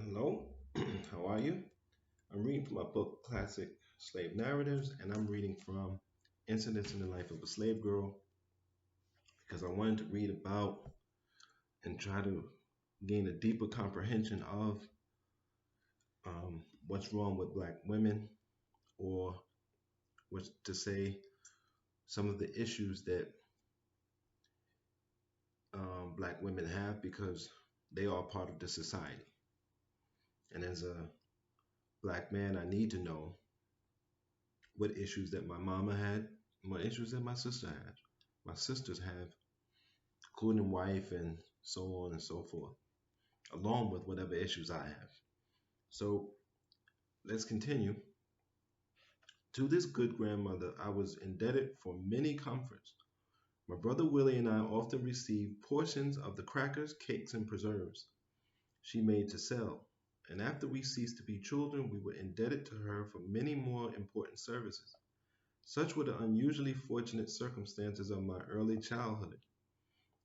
Hello, how are you? I'm reading from my book, Classic Slave Narratives, and I'm reading from Incidents in the Life of a Slave Girl because I wanted to read about and try to gain a deeper comprehension of what's wrong with Black women, or what's to say some of the issues that Black women have because they are part of the society. And as a Black man, I need to know what issues that my mama had, and what issues that my sister had, my sisters have, including wife and so on and so forth, along with whatever issues I have. So let's continue. To this good grandmother, I was indebted for many comforts. My brother Willie and I often received portions of the crackers, cakes, and preserves she made to sell. And after we ceased to be children, we were indebted to her for many more important services. Such were the unusually fortunate circumstances of my early childhood.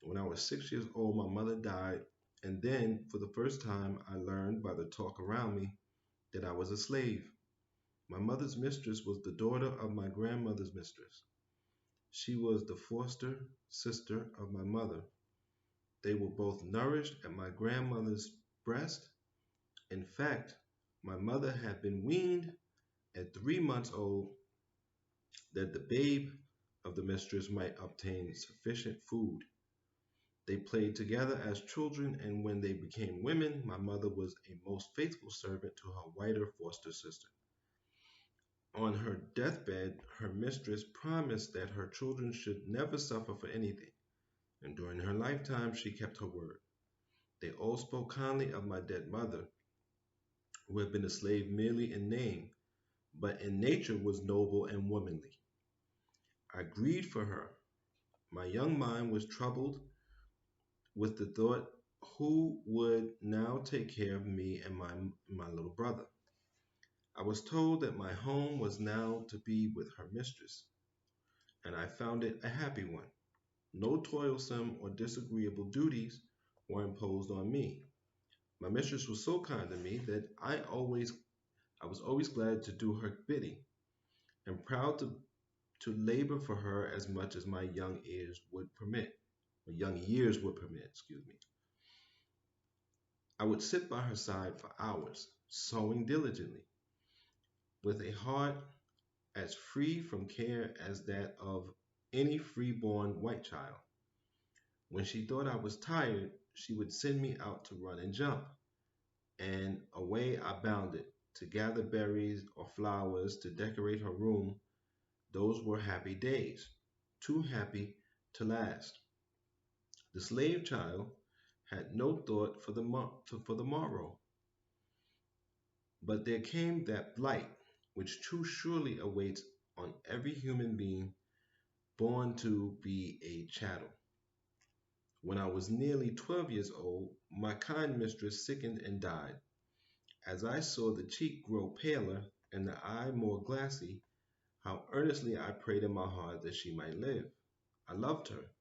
When I was 6 years old, my mother died, and then, for the first time, I learned by the talk around me that I was a slave. My mother's mistress was the daughter of my grandmother's mistress. She was the foster sister of my mother. They were both nourished at my grandmother's breast. In fact, my mother had been weaned at 3 months old that the babe of the mistress might obtain sufficient food. They played together as children, and when they became women, my mother was a most faithful servant to her whiter foster sister. On her deathbed, her mistress promised that her children should never suffer for anything, and during her lifetime, she kept her word. They all spoke kindly of my dead mother, who had been a slave merely in name, but in nature was noble and womanly. I grieved for her. My young mind was troubled with the thought, who would now take care of me and my little brother? I was told that my home was now to be with her mistress, and I found it a happy one. No toilsome or disagreeable duties were imposed on me. My mistress was so kind to me that I was always glad to do her bidding, and proud to labor for her as much as my young years would permit, excuse me. I would sit by her side for hours, sewing diligently, with a heart as free from care as that of any free-born white child. When she thought I was tired, she would send me out to run and jump, and away I bounded to gather berries or flowers to decorate her room. Those were happy days, too happy to last. The slave child had no thought for the morrow, but there came that blight which too surely awaits on every human being born to be a chattel. When I was nearly 12 years old, my kind mistress sickened and died. As I saw the cheek grow paler and the eye more glassy, how earnestly I prayed in my heart that she might live. I loved her,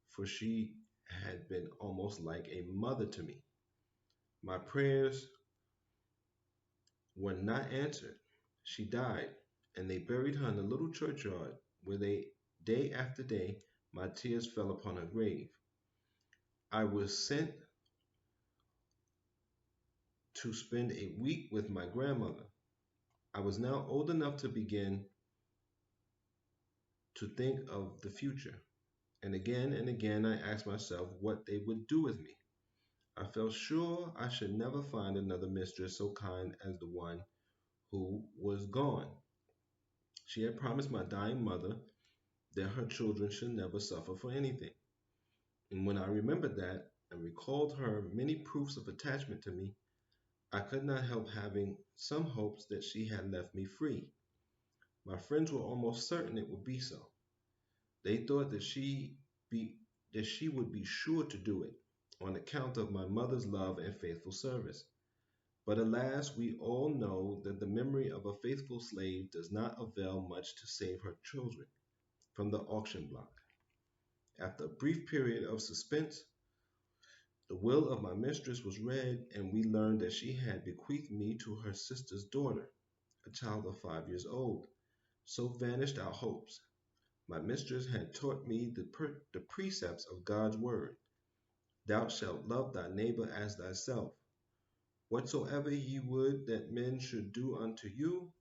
for she had been almost like a mother to me. My prayers were not answered. She died, and they buried her in a little churchyard where day after day, my tears fell upon her grave. I was sent to spend a week with my grandmother. I was now old enough to begin to think of the future, and again I asked myself what they would do with me. I felt sure I should never find another mistress so kind as the one who was gone. She had promised my dying mother that her children should never suffer for anything. And when I remembered that and recalled her many proofs of attachment to me, I could not help having some hopes that she had left me free. My friends were almost certain it would be so. They thought that she would be sure to do it on account of my mother's love and faithful service. But alas, we all know that the memory of a faithful slave does not avail much to save her children from the auction block. After a brief period of suspense, The will of my mistress was read, and we learned that she had bequeathed me to her sister's daughter, a child of 5 years old. So vanished our hopes. My mistress had taught me the precepts of God's word. Thou shalt love thy neighbor as thyself. Whatsoever ye would that men should do unto you,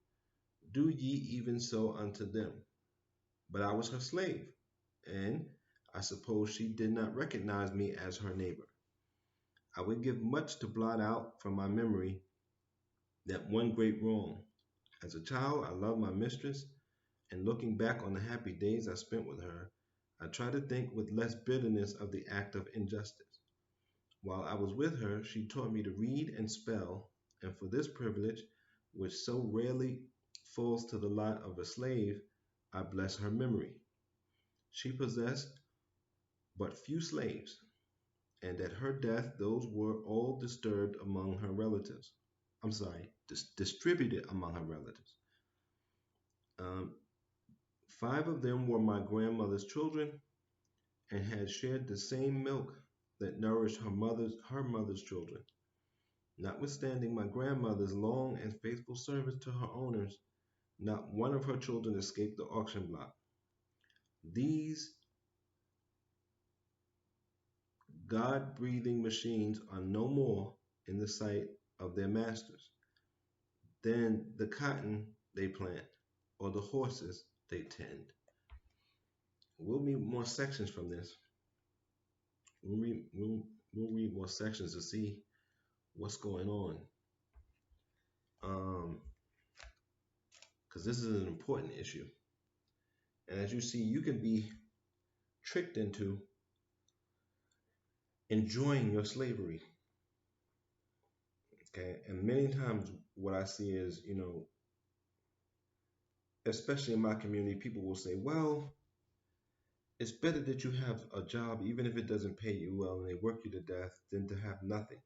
do ye even so unto them. But I was her slave, and I suppose she did not recognize me as her neighbor. I would give much to blot out from my memory that one great wrong. As a child, I loved my mistress, and looking back on the happy days I spent with her, I try to think with less bitterness of the act of injustice. While I was with her, she taught me to read and spell, and for this privilege, which so rarely falls to the lot of a slave, I bless her memory. She possessed but few slaves, and at her death those were all disturbed among her relatives. I'm sorry, distributed among her relatives. Um, Five of them were my grandmother's children and had shared the same milk that nourished her mother's children. Notwithstanding my grandmother's long and faithful service to her owners, not one of her children escaped the auction block. These God breathing machines are no more in the sight of their masters than the cotton they plant or the horses they tend. We'll read more sections from this. We'll read more sections to see what's going on. Um, because this is an important issue. And as you see, you can be tricked into enjoying your slavery. Okay. And many times what I see is, especially in my community, people will say, well, it's better that you have a job, even if it doesn't pay you well and they work you to death, than to have nothing.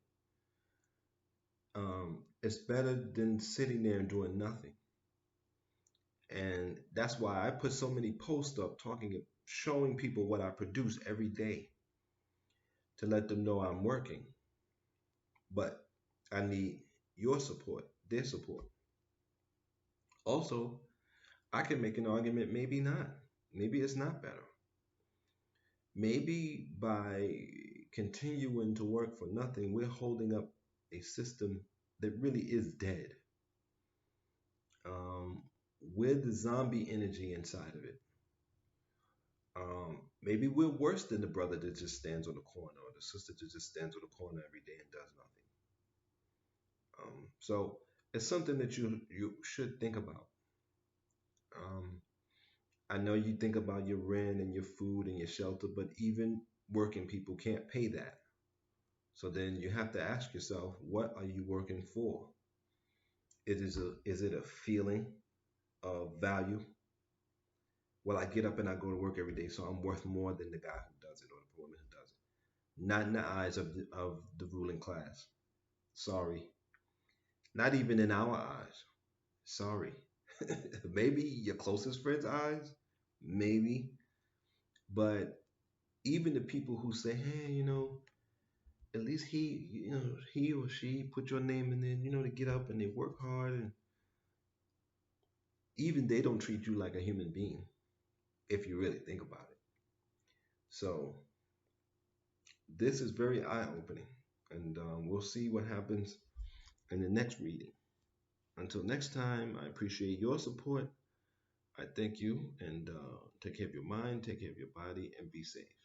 It's better than sitting there and doing nothing. And that's why I put so many posts up showing people what I produce every day to let them know I'm working. But I need your support, their support. Also, I can make an argument, maybe not. Maybe it's not better. Maybe by continuing to work for nothing, we're holding up a system that really is dead. Um, with the zombie energy inside of it. Maybe we're worse than the brother that just stands on the corner or the sister that just stands on the corner every day and does nothing. So it's something that you should think about. Um, I know you think about your rent and your food and your shelter, but even working people can't pay that. So then you have to ask yourself, what are you working for? Is it a feeling of value? Well, I get up and I go to work every day, so I'm worth more than the guy who does it or the woman who does it. Not in the eyes of the ruling class. Sorry. Not even in our eyes. Sorry. Maybe your closest friend's eyes, maybe. But even the people who say, hey, at least he or she put your name in there, to get up and they work hard, and even they don't treat you like a human being if you really think about it. So this is very eye-opening, and we'll see what happens in the next reading. Until next time, I appreciate your support. I thank you, and take care of your mind, take care of your body, and be safe.